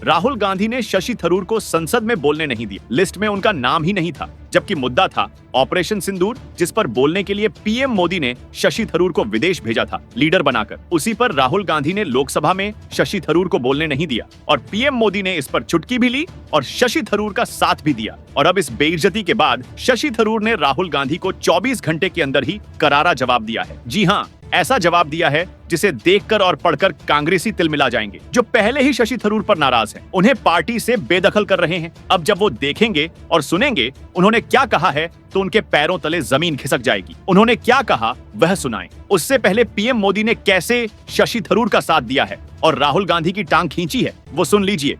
राहुल गांधी ने शशि थरूर को संसद में बोलने नहीं दिया। लिस्ट में उनका नाम ही नहीं था, जबकि मुद्दा था ऑपरेशन सिंदूर, जिस पर बोलने के लिए पीएम मोदी ने शशि थरूर को विदेश भेजा था लीडर बनाकर। उसी पर राहुल गांधी ने लोकसभा में शशि थरूर को बोलने नहीं दिया और पीएम मोदी ने इस पर चुटकी भी ली और शशि थरूर का साथ भी दिया। और अब इस बेइज्जती के बाद शशि थरूर ने राहुल गांधी को 24 घंटे के अंदर ही करारा जवाब दिया है। जी हाँ, ऐसा जवाब दिया है जिसे देखकर और पढ़कर कांग्रेसी तिलमिला जाएंगे, जो पहले ही शशि थरूर पर नाराज हैं। उन्हें पार्टी से बेदखल कर रहे हैं। अब जब वो देखेंगे और सुनेंगे उन्होंने क्या कहा है तो उनके पैरों तले जमीन खिसक जाएगी। उन्होंने क्या कहा वह सुनाएं। उससे पहले पीएम मोदी ने कैसे शशि थरूर का साथ दिया है और राहुल गांधी की टांग खींची है, वो सुन लीजिए।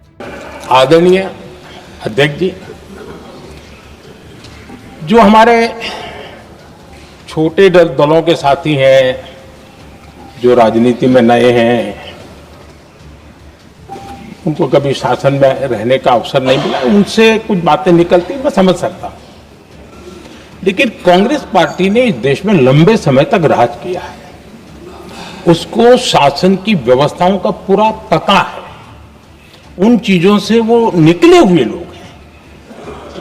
आदरणीय अध्यक्ष जी, जो हमारे छोटे दलों के साथी हैं, जो राजनीति में नए हैं, उनको कभी शासन में रहने का अवसर नहीं मिला, उनसे कुछ बातें निकलती मैं समझ सकता हूं। लेकिन कांग्रेस पार्टी ने इस देश में लंबे समय तक राज किया है, उसको शासन की व्यवस्थाओं का पूरा पता है, उन चीजों से वो निकले हुए लोग हैं,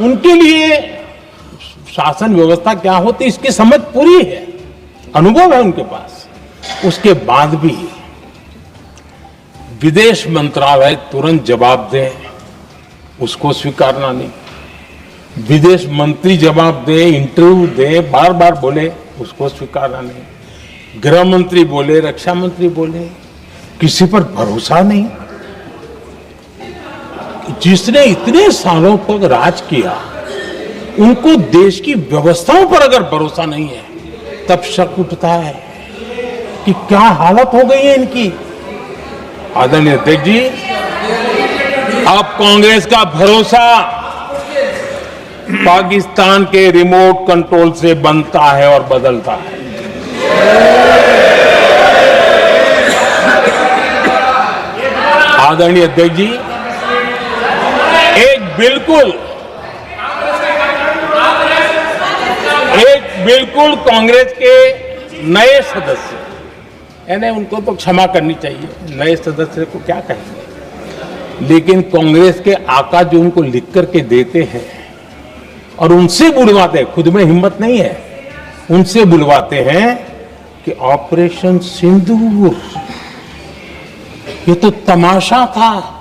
उनके लिए शासन व्यवस्था क्या होती है इसकी समझ पूरी है, अनुभव है उनके पास। उसके बाद भी विदेश मंत्रालय तुरंत जवाब दे, उसको स्वीकारना नहीं। विदेश मंत्री जवाब दे, इंटरव्यू दे, बार बार बोले, उसको स्वीकारना नहीं। गृह मंत्री बोले, रक्षा मंत्री बोले, किसी पर भरोसा नहीं। जिसने इतने सालों तक राज किया, उनको देश की व्यवस्थाओं पर अगर भरोसा नहीं है, तब शक उठता है कि क्या हालत हो गई है इनकी। आदरणीय अध्यक्ष जी, अब कांग्रेस का भरोसा पाकिस्तान के रिमोट कंट्रोल से बनता है और बदलता है। आदरणीय अध्यक्ष जी, बिल्कुल कांग्रेस के नए सदस्य, यानी उनको तो क्षमा करनी चाहिए, नए सदस्य को क्या कहेंगे, लेकिन कांग्रेस के आका जो उनको लिख करके देते हैं और उनसे बुलवाते हैं, खुद में हिम्मत नहीं है, उनसे बुलवाते हैं कि ऑपरेशन सिंदूर ये तो तमाशा था,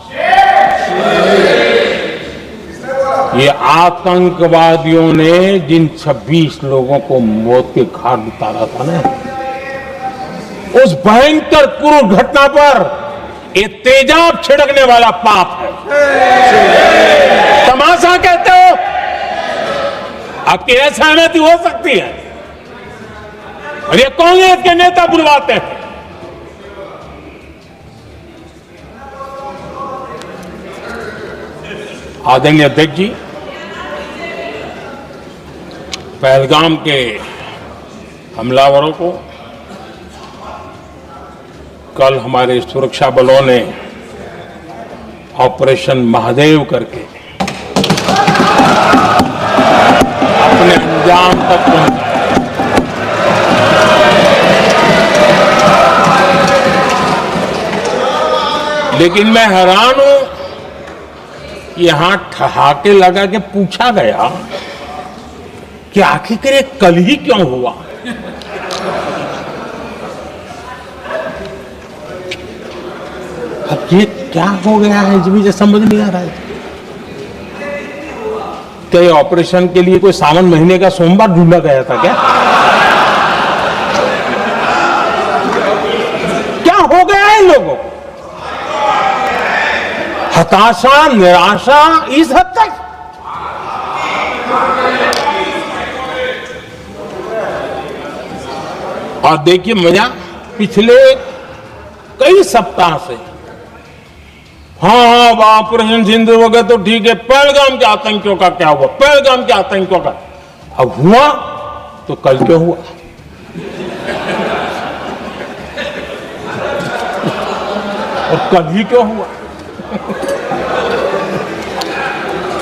ये आतंकवादियों ने जिन 26 लोगों को मौत के घाट उतारा था ना, उस भयंकर क्रूर घटना पर ये तेजाब छिड़कने वाला पाप है। तमाशा कहते हो? आपकी असहमति हो सकती है और ये कांग्रेस के नेता बुलवाते हैं। आदरणीय अध्यक्ष जी, पहलगाम के हमलावरों को कल हमारे सुरक्षा बलों ने ऑपरेशन महादेव करके अपने अंजाम तक पहुंचाया। लेकिन मैं हैरान हूं, यहां ठहाके लगा के पूछा गया कि आखिर ये कल ही क्यों हुआ। अब ये क्या हो गया है मुझे समझ नहीं आ रहा है। क्या ये ऑपरेशन के लिए कोई सावन महीने का सोमवार ढूंढा गया था क्या? क्या हो गया है लोगों को? हताशा, निराशा इस हद तक। और देखिए मजा, पिछले कई सप्ताह से हाँ ऑपरेशन सिंदूर हो गया तो ठीक है, पहलगाम के आतंकियों का क्या हुआ, पहलगाम के आतंकियों का। अब हुआ तो कल क्यों हुआ? और कल ही क्यों हुआ?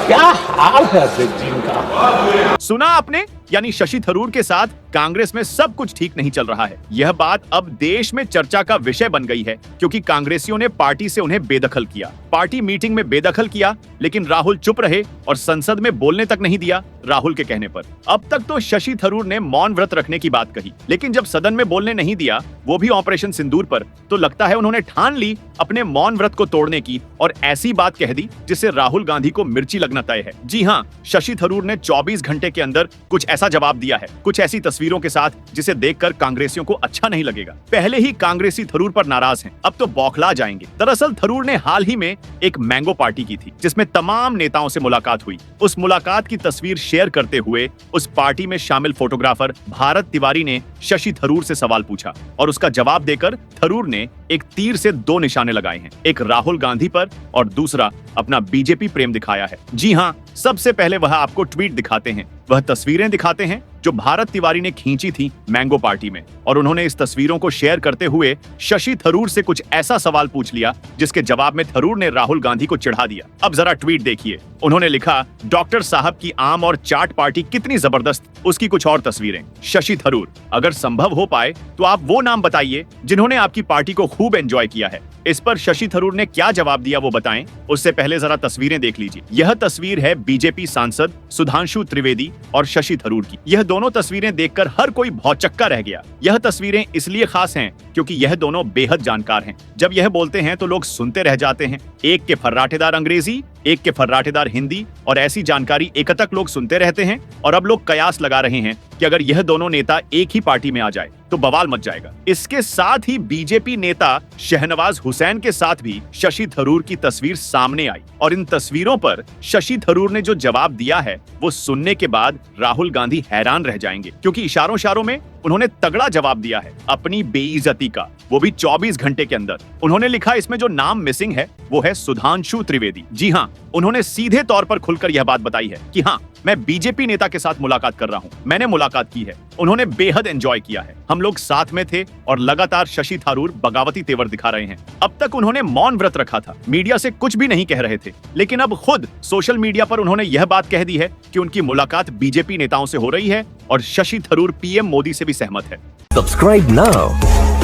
क्या हाल है अध्यक्ष जी का। सुना आपने, यानी शशि थरूर के साथ कांग्रेस में सब कुछ ठीक नहीं चल रहा है। यह बात अब देश में चर्चा का विषय बन गई है, क्योंकि कांग्रेसियों ने पार्टी से उन्हें बेदखल किया, पार्टी मीटिंग में बेदखल किया, लेकिन राहुल चुप रहे और संसद में बोलने तक नहीं दिया राहुल के कहने पर। अब तक तो शशि थरूर ने मौन व्रत रखने की बात कही, लेकिन जब सदन में बोलने नहीं दिया, वो भी ऑपरेशन सिंदूर पर, तो लगता है उन्होंने ठान ली अपने मौन व्रत को तोड़ने की और ऐसी बात कह दी जिससे राहुल गांधी को मिर्ची लगना तय है। जी हाँ, शशि थरूर ने 24 घंटे के अंदर कुछ ऐसा जवाब दिया है, कुछ ऐसी तस्वीरों के साथ जिसे देखकर कांग्रेसियों को अच्छा नहीं लगेगा। पहले ही कांग्रेसी थरूर पर नाराज हैं, अब तो बौखला जाएंगे। दरअसल थरूर ने हाल ही में एक मैंगो पार्टी की थी, जिसमें तमाम नेताओं से मुलाकात हुई। उस मुलाकात की तस्वीर शेयर करते हुए उस पार्टी में शामिल फोटोग्राफर भारत तिवारी ने शशि थरूर से सवाल पूछा और उसका जवाब देकर थरूर ने एक तीर से 2 निशाने लगाए हैं, एक राहुल गांधी पर और दूसरा अपना बीजेपी प्रेम दिखाया है। जी हाँ, सबसे पहले वह आपको ट्वीट दिखाते हैं, वह तस्वीरें दिखाते हैं जो भारत तिवारी ने खींची थी मैंगो पार्टी में, और उन्होंने इस तस्वीरों को शेयर करते हुए शशि थरूर से कुछ ऐसा सवाल पूछ लिया जिसके जवाब में थरूर ने राहुल गांधी को चिढ़ा दिया। अब जरा ट्वीट देखिए। उन्होंने लिखा, डॉक्टर साहब की आम और चाट पार्टी कितनी जबरदस्त, उसकी कुछ और तस्वीरें। शशि थरूर, अगर संभव हो पाए तो आप वो नाम बताइए जिन्होंने आपकी पार्टी को खूब एंजॉय किया है। इस पर शशि थरूर ने क्या जवाब दिया वो बताएं, उससे पहले जरा तस्वीरें देख लीजिए। यह तस्वीर है बीजेपी सांसद सुधांशु त्रिवेदी और शशि थरूर की। यह दोनों तस्वीरें देखकर हर कोई भौचक्का रह गया। यह तस्वीरें इसलिए खास हैं क्योंकि यह दोनों बेहद जानकार हैं। जब यह बोलते हैं तो लोग सुनते रह जाते हैं। एक के फर्राटेदार अंग्रेजी, एक के फर्राटेदार हिंदी, और ऐसी जानकारी एकतक लोग सुनते रहते हैं। और अब लोग कयास लगा रहे हैं कि अगर यह दोनों नेता एक ही पार्टी में आ जाए तो बवाल मच जाएगा। इसके साथ ही बीजेपी नेता शहनवाज हुसैन के साथ भी शशि थरूर की तस्वीर सामने आई, और इन तस्वीरों पर शशि थरूर ने जो जवाब दिया है वो सुनने के बाद राहुल गांधी हैरान रह जाएंगे, क्योंकि इशारों इशारों में उन्होंने तगड़ा जवाब दिया है अपनी बेइज्जती का, वो भी 24 घंटे के अंदर। उन्होंने लिखा, इसमें जो नाम मिसिंग है वो है सुधांशु त्रिवेदी। जी हाँ, उन्होंने सीधे तौर पर खुलकर यह बात बताई है कि हाँ, मैं बीजेपी नेता के साथ मुलाकात कर रहा हूँ, मैंने मुलाकात की है, उन्होंने बेहद एंजॉय किया है, हम लोग साथ में थे और लगातार शशि थरूर बगावती तेवर दिखा रहे हैं। अब तक उन्होंने मौन व्रत रखा था, मीडिया से कुछ भी नहीं कह रहे थे, लेकिन अब खुद सोशल मीडिया पर उन्होंने यह बात कह दी है कि उनकी मुलाकात बीजेपी नेताओं से हो रही है और शशि थरूर पीएम मोदी से भी सहमत है। Subscribe now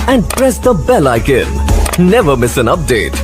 and press the bell icon. Never miss an update.